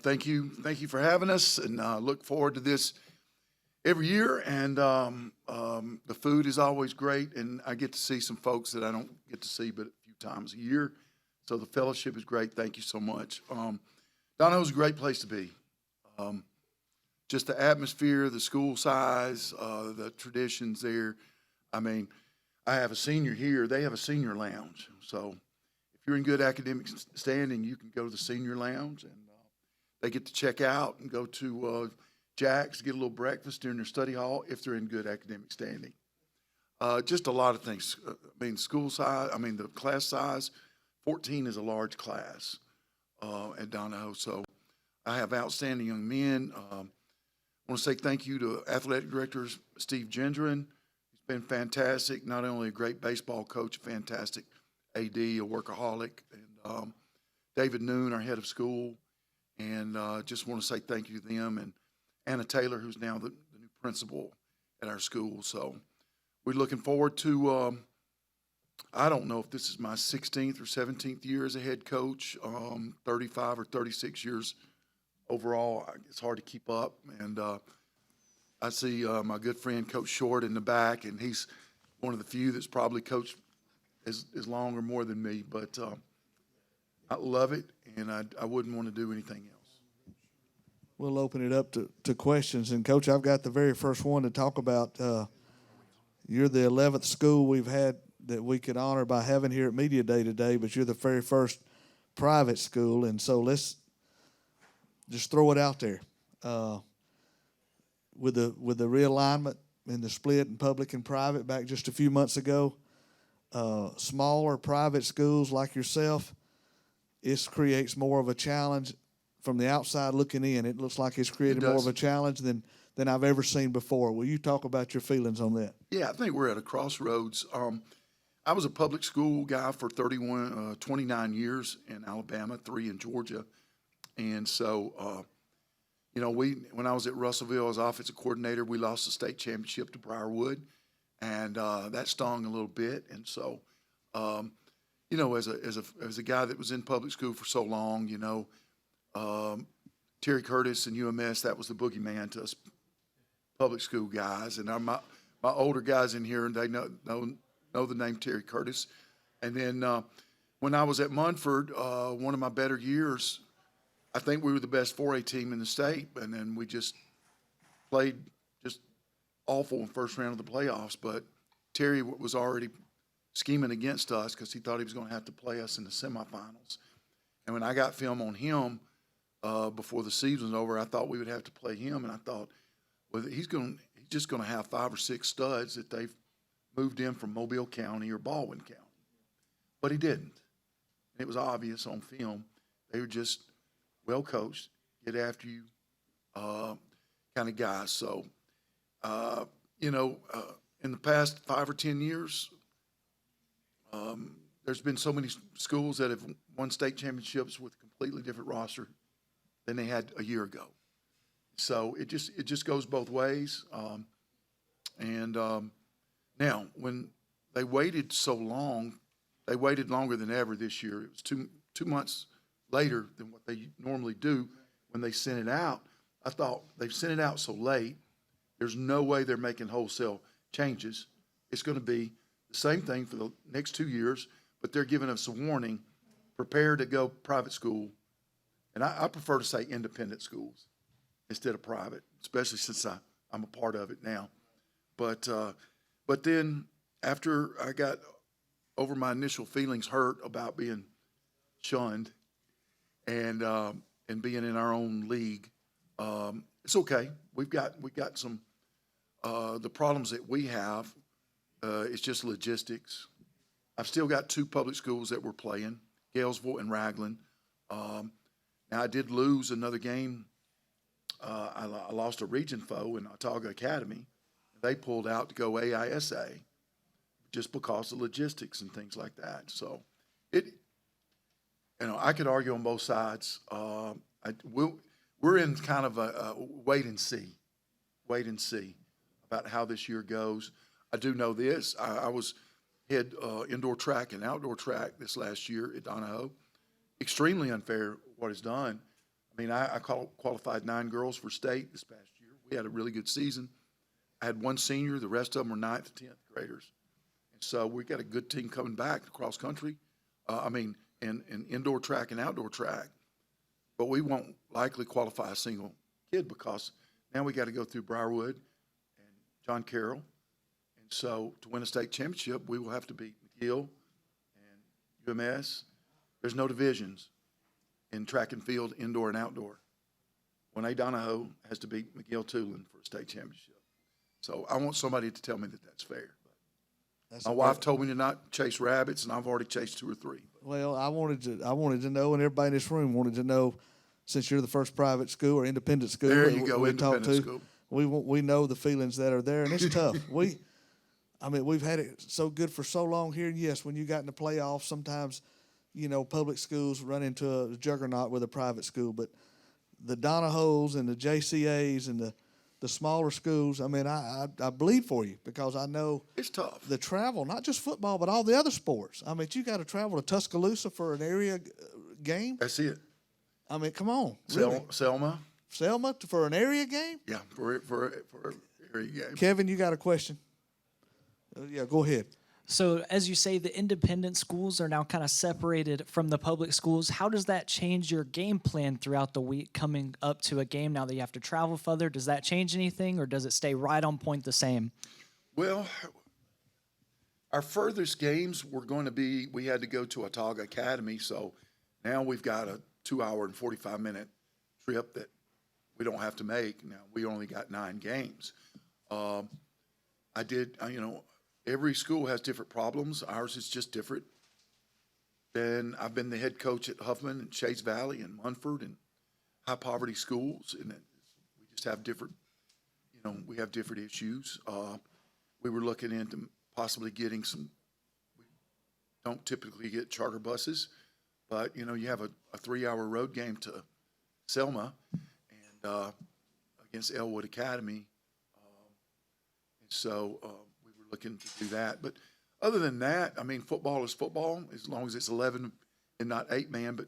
Thank you for having us, and look forward to this every year. And the food is always great, and I get to see some folks that I don't get to see but a few times a year. So the fellowship is great. Thank you so much. Donoho's a great place to be. Just the atmosphere, the school size, the traditions there. I mean, I have a senior here. They have a senior lounge. So if you're in good academic standing, you can go to the senior lounge, and they get to check out and go to Jack's, get a little breakfast during their study hall if they're in good academic standing. Just a lot of things. I mean, the class size, 14 is a large class at Donoho. So I have outstanding young men. I want to say thank you to athletic director Steve Gendron. He's been fantastic, not only a great baseball coach, a fantastic AD, a workaholic, and David Noon, our head of school. And just want to say thank you to them, and Anna Taylor, who's now the new principal at our school. So we're looking forward to, I don't know if this is my 16th or 17th year as a head coach, 35 or 36 years overall. It's hard to keep up. And I see my good friend Coach Short in the back, and he's one of the few that's probably coached as long or more than me. But I love it, and I wouldn't want to do anything else. We'll open it up to questions. And, Coach, I've got the very first one to talk about. You're the 11th school we've had that we could honor by having here at Media Day today, but you're the very first private school. And so let's just throw it out there. With the realignment and the split in public and private back just a few months ago, smaller private schools like yourself, it creates more of a challenge from the outside looking in. It looks like it's created more of a challenge than I've ever seen before. Will you talk about your feelings on that? Yeah, I think we're at a crossroads. I was a public school guy for 29 years in Alabama, 3 in Georgia. And so, when I was at Russellville as offensive coordinator, we lost the state championship to Briarwood, and that stung a little bit. And so, as a guy that was in public school for so long, Terry Curtis and UMS, that was the boogeyman to us public school guys. And my older guys in here, and they know the name Terry Curtis. And then when I was at Munford, one of my better years, I think we were the best 4A team in the state, and then we just played just awful in first round of the playoffs. But Terry was already scheming against us because he thought he was going to have to play us in the semifinals. And when I got film on him before the season was over, I thought we would have to play him, and I thought, well, he's just going to have 5 or 6 studs that they've moved in from Mobile County or Baldwin County. But he didn't. And it was obvious on film. They were just well coached, get after you kind of guys. So, in the past 5 or 10 years, there's been so many schools that have won state championships with a completely different roster than they had a year ago. So it just goes both ways. Now, when they waited so long, they waited longer than ever this year. It was two months later than what they normally do when they sent it out. I thought they've sent it out so late, there's no way they're making wholesale changes. It's going to be the same thing for the next 2 years, but they're giving us a warning, prepare to go private school. And I prefer to say independent schools instead of private, especially since I'm a part of it now. But then after I got over my initial feelings hurt about being shunned and being in our own league, it's okay. We got some the problems that we have. It's just logistics. I've still got 2 public schools that we're playing, Galesville and Raglan. Now I did lose another game. I lost a region foe in Autauga Academy. They pulled out to go AISA just because of logistics and things like that. So I could argue on both sides. We're in kind of a wait and see about how this year goes. I do know this. I was head indoor track and outdoor track this last year at Donoho. Extremely unfair what is done. I I mean, I qualified 9 girls for state this past year. We had a really good season. I had 1 senior. The rest of them were 9th and 10th graders. And so we got a good team coming back across country. In indoor track and outdoor track. But we won't likely qualify a single kid because now we got to go through Briarwood and John Carroll. And so to win a state championship, we will have to beat McGill and UMS. There's no divisions in track and field, indoor and outdoor. Donoho has to beat McGill Tulane for a state championship. So I want somebody to tell me that that's fair. My wife told me to not chase rabbits, and I've already chased 2 or 3. Well, I wanted to know, and everybody in this room wanted to know, since you're the first private school or independent school There you go, we talked independent to, school. we know the feelings that are there, and it's tough. We've had it so good for so long here, and yes, when you got in the playoffs, sometimes, public schools run into a juggernaut with a private school, but the Donohos and the JCAs and the smaller schools, I bleed for you because I know It's tough. the travel, not just football, but all the other sports. You got to travel to Tuscaloosa for an area game. That's it. Come on. Really? Selma? Selma for an area game? Yeah, for an area game. Kevin, you got a question? Yeah, go ahead. So as you say, the independent schools are now kind of separated from the public schools. How does that change your game plan throughout the week coming up to a game now that you have to travel further? Does that change anything, or does it stay right on point the same? Well, our furthest games were going to be, we had to go to Otaga Academy, so now we've got a 2-hour and 45-minute trip that we don't have to make. Now, we only got 9 games. Every school has different problems. Ours is just different. Then I've been the head coach at Huffman and Chase Valley and Munford and high poverty schools, and we just have different, we have different issues. We were looking into possibly getting some. We don't typically get charter buses, but you have a 3-hour road game to Selma and against Elwood Academy, and so. Looking to do that. But other than that, football is football as long as it's 11 and not 8-man. But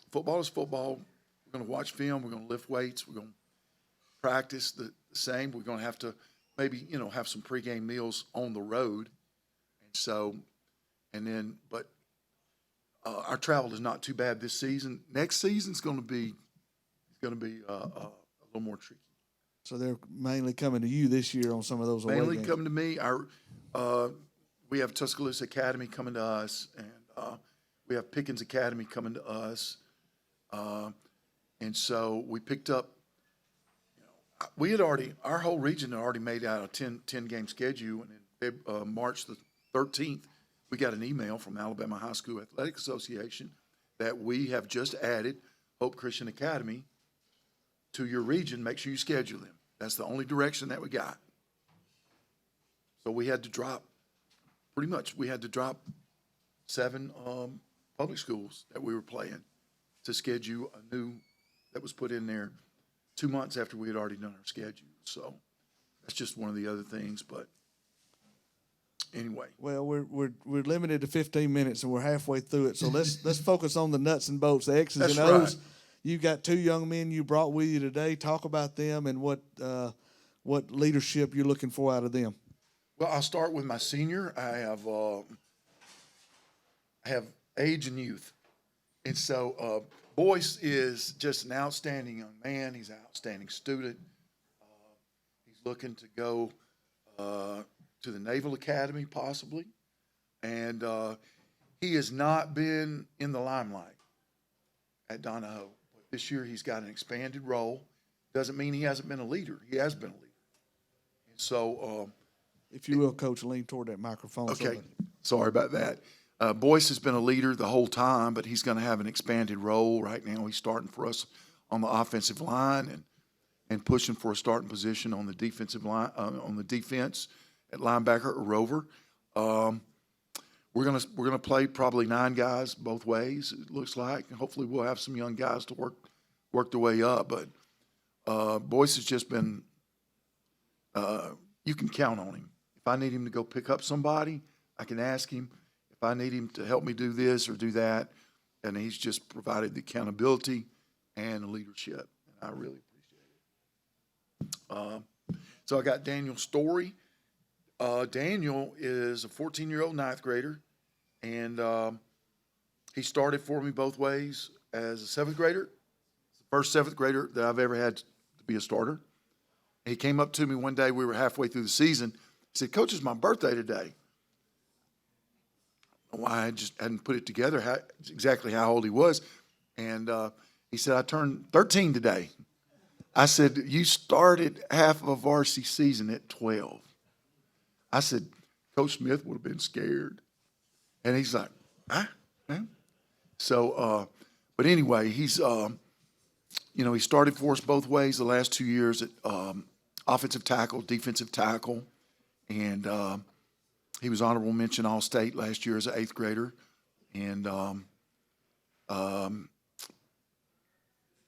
football is football. We're going to watch film. We're going to lift weights. We're going to practice the same. We're going to have to maybe, have some pregame meals on the road. And so, but our travel is not too bad this season. Next season's going to be a little more tricky. So they're mainly coming to you this year on some of those away games. Mainly coming to me. We have Tuscaloosa Academy coming to us, and we have Pickens Academy coming to us. And so we picked up, our whole region had already made out a 10-game schedule. And in March the 13th, we got an email from Alabama High School Athletic Association that we have just added Hope Christian Academy to your region. Make sure you schedule them. That's the only direction that we got. So we had to drop 7 public schools that we were playing to schedule a new that was put in there 2 months after we had already done our schedule. So that's just one of the other things. But anyway. Well, we're limited to 15 minutes and we're halfway through it. So let's focus on the nuts and bolts, the X's That's and O's. right. You've got 2 young men you brought with you today. Talk about them and what leadership you're looking for out of them. Well, I'll start with my senior. I have age and youth. And so Boyce is just an outstanding young man. He's an outstanding student. He's looking to go to the Naval Academy possibly. And he has not been in the limelight at Donoho. But this year he's got an expanded role. Doesn't mean he hasn't been a leader. He has been a leader. And so if you will, Coach, lean toward that microphone. Okay, sorry about that. Boyce has been a leader the whole time, but he's going to have an expanded role right now. He's starting for us on the offensive line and pushing for a starting position on the defensive line, on the defense at linebacker or rover. We're gonna play probably 9 guys both ways. It looks like, and hopefully we'll have some young guys to work their way up. But Boyce has just been. You can count on him. If I need him to go pick up somebody, I can ask him. If I need him to help me do this or do that, and he's just provided the accountability and the leadership. And I really appreciate it. So I got Daniel's story. Daniel is a 14-year-old ninth grader, and he started for me both ways as a seventh grader. First seventh grader that I've ever had to be a starter. He came up to me one day, we were halfway through the season. He said, "Coach, it's my birthday today." Why I just hadn't put it together exactly how old he was. And he said, "I turned 13 today." I said, "You started half of a varsity season at 12. I said, "Coach Smith would have been scared." And he's like, "Huh?" So, but anyway, he's, he started for us both ways the last 2 years at offensive tackle, defensive tackle. And he was honorable mention All-State last year as an eighth grader. And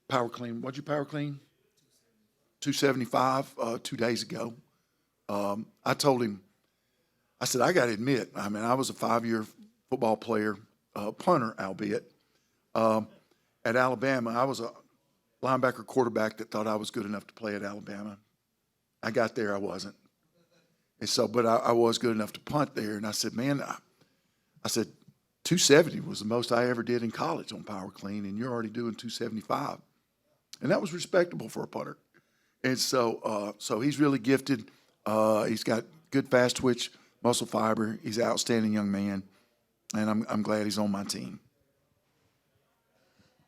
power clean, what'd you power clean? 275 2 days ago. I told him, I said, "I got to admit, I mean, I was a 5-year football player, punter, albeit. At Alabama, I was a linebacker quarterback that thought I was good enough to play at Alabama. I got there, I wasn't. And so, but I was good enough to punt there. And I said, man, I said, 270 was the most I ever did in college on power clean, and you're already doing 275. And that was respectable for a punter. And so, so he's really gifted. He's got good fast twitch muscle fiber. He's an outstanding young man, and I'm glad he's on my team.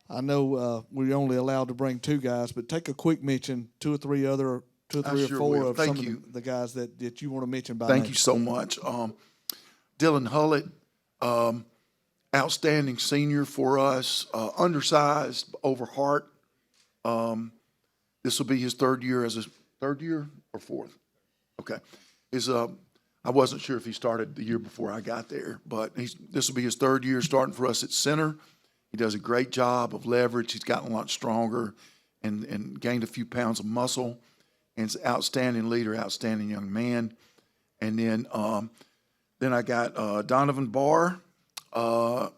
I know we're only allowed to bring 2 guys, but take a quick mention, 2 or 3 or sure 4 will. of Thank some you. of the guys that you want to mention by Thank name. you so much. Dylan Hullett, outstanding senior for us, undersized, over heart. This will be his third year or fourth? Okay. I wasn't sure if he started the year before I got there, but this will be his third year starting for us at center. He does a great job of leverage. He's gotten a lot stronger and gained a few pounds of muscle. And he's an outstanding leader, outstanding young man. And then I got Donovan Barr,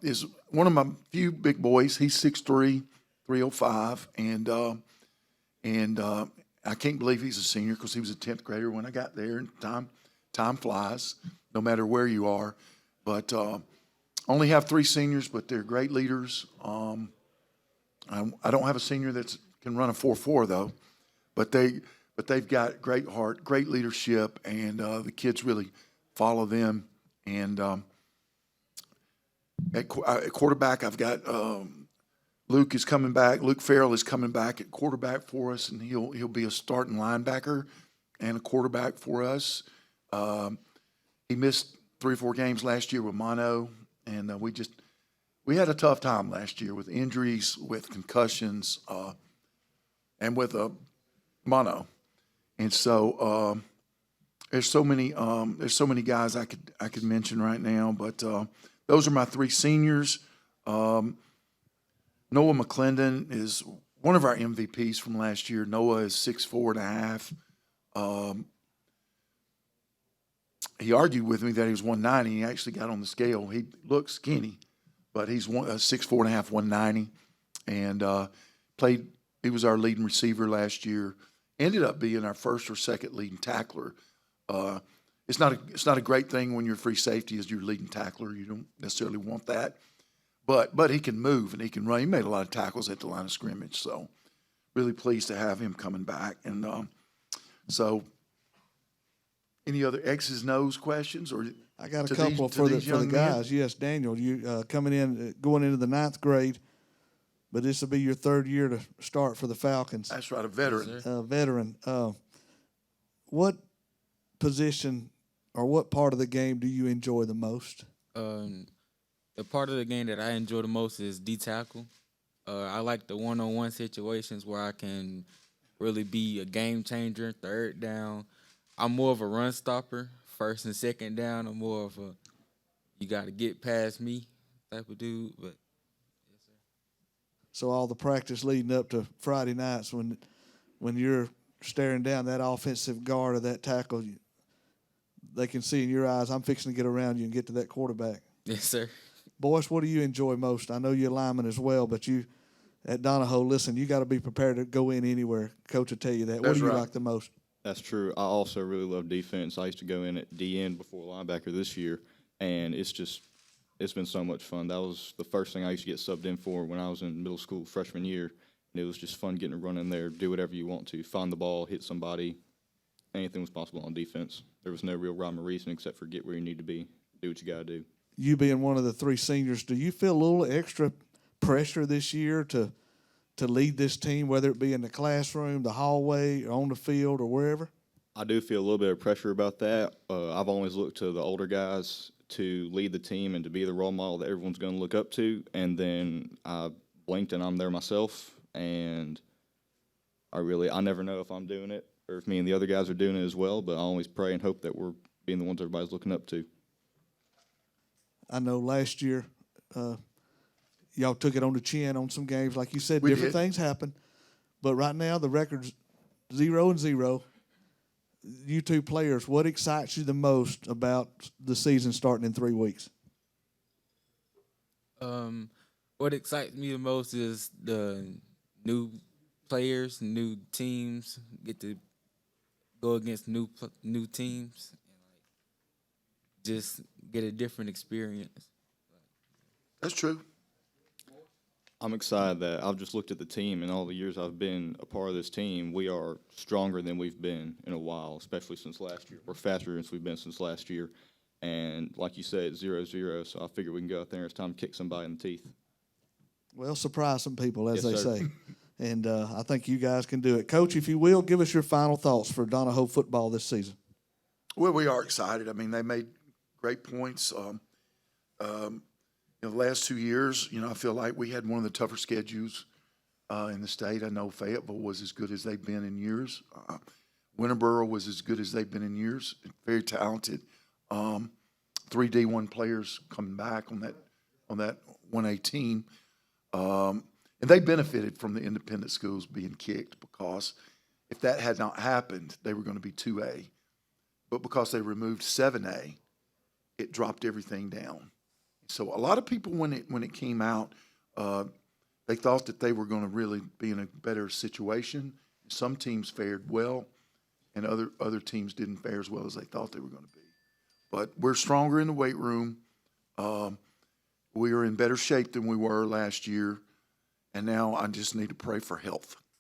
is one of my few big boys. He's 6'3", 305, and I can't believe he's a senior because he was a 10th grader when I got there. And time flies, no matter where you are. But only have 3 seniors, but they're great leaders. I don't have a senior that can run a 4.4 though, but they've got great heart, great leadership, and the kids really follow them. And at quarterback, I've got Luke is coming back. Luke Farrell is coming back at quarterback for us, and he'll be a starting linebacker and a quarterback for us. He missed 3 or 4 games last year with mono, and we had a tough time last year with injuries, with concussions, and with mono. And so there's so many guys I could mention right now, but those are my 3 seniors. Noah McClendon is one of our MVPs from last year. Noah is 6'4.5". He argued with me that he was 190. He actually got on the scale. He looks skinny, but he's 6'4.5", 190, and played. He was our leading receiver last year. Ended up being our first or second leading tackler. It's not a great thing when your free safety is your leading tackler. You don't necessarily want that, but he can move and he can run. He made a lot of tackles at the line of scrimmage, so really pleased to have him coming back. And so, any other X's and O's questions? Or I got a couple for the guys. Yes, Daniel, you going into the 9th grade, but this will be your 3rd year to start for the Falcons. That's right, a veteran. Veteran. What position or what part of the game do you enjoy the most? The part of the game that I enjoy the most is D-tackle. I like the one-on-one situations where I can really be a game changer, 3rd down. I'm more of a run stopper, 1st and 2nd down. I'm more of a you got to get past me type of dude. But yes, sir. So all the practice leading up to Friday nights when you're staring down that offensive guard or that tackle, they can see in your eyes, I'm fixing to get around you and get to that quarterback. Yes, sir. Boyce, what do you enjoy most? I know you're a lineman as well, but you at Donoho, listen, you got to be prepared to go in anywhere. Coach will tell you that. What That's do you right. like the most? That's true. I also really love defense. I used to go in at DN before linebacker this year, and it's been so much fun. That was the first thing I used to get subbed in for when I was in middle school freshman year, and it was just fun getting to run in there, do whatever you want to, find the ball, hit somebody. Anything was possible on defense. There was no real rhyme or reason except for get where you need to be, do what you got to do. You being one of the 3 seniors, do you feel a little extra pressure this year to lead this team, whether it be in the classroom, the hallway, or on the field, or wherever? I do feel a little bit of pressure about that. I've always looked to the older guys to lead the team and to be the role model that everyone's going to look up to. And then I blinked and I'm there myself. And I never know if I'm doing it or if me and the other guys are doing it as well. But I always pray and hope that we're being the ones everybody's looking up to. I know last year y'all took it on the chin on some games. Like you said, We different did. things happen. But right now the record's 0-0. You 2 players, what excites you the most about the season starting in 3 weeks? What excites me the most is the new players, new teams, get to go against new teams, and just get a different experience. That's true. I'm excited that I've just looked at the team and all the years I've been a part of this team, we are stronger than we've been in a while, especially since last year. We're faster than we've been since last year. And like you said, it's 0-0, so I figure we can go out there and it's time to kick somebody in the teeth. Well, surprise some people, as Yes, they sir. say. And I think you guys can do it. Coach, if you will, give us your final thoughts for Donoho football this season. Well, we are excited. I mean, they made great points. The last 2 years, I feel like we had one of the tougher schedules in the state. I know Fayetteville was as good as they've been in years. Winterboro was as good as they've been in years. Very talented. 3 D1 players coming back on that 1A team. And they benefited from the independent schools being kicked because if that had not happened, they were going to be 2A. But because they removed 7A, it dropped everything down. So a lot of people, when it came out, they thought that they were going to really be in a better situation. Some teams fared well, and other teams didn't fare as well as they thought they were going to be. But we're stronger in the weight room. We are in better shape than we were last year, and now I just need to pray for health.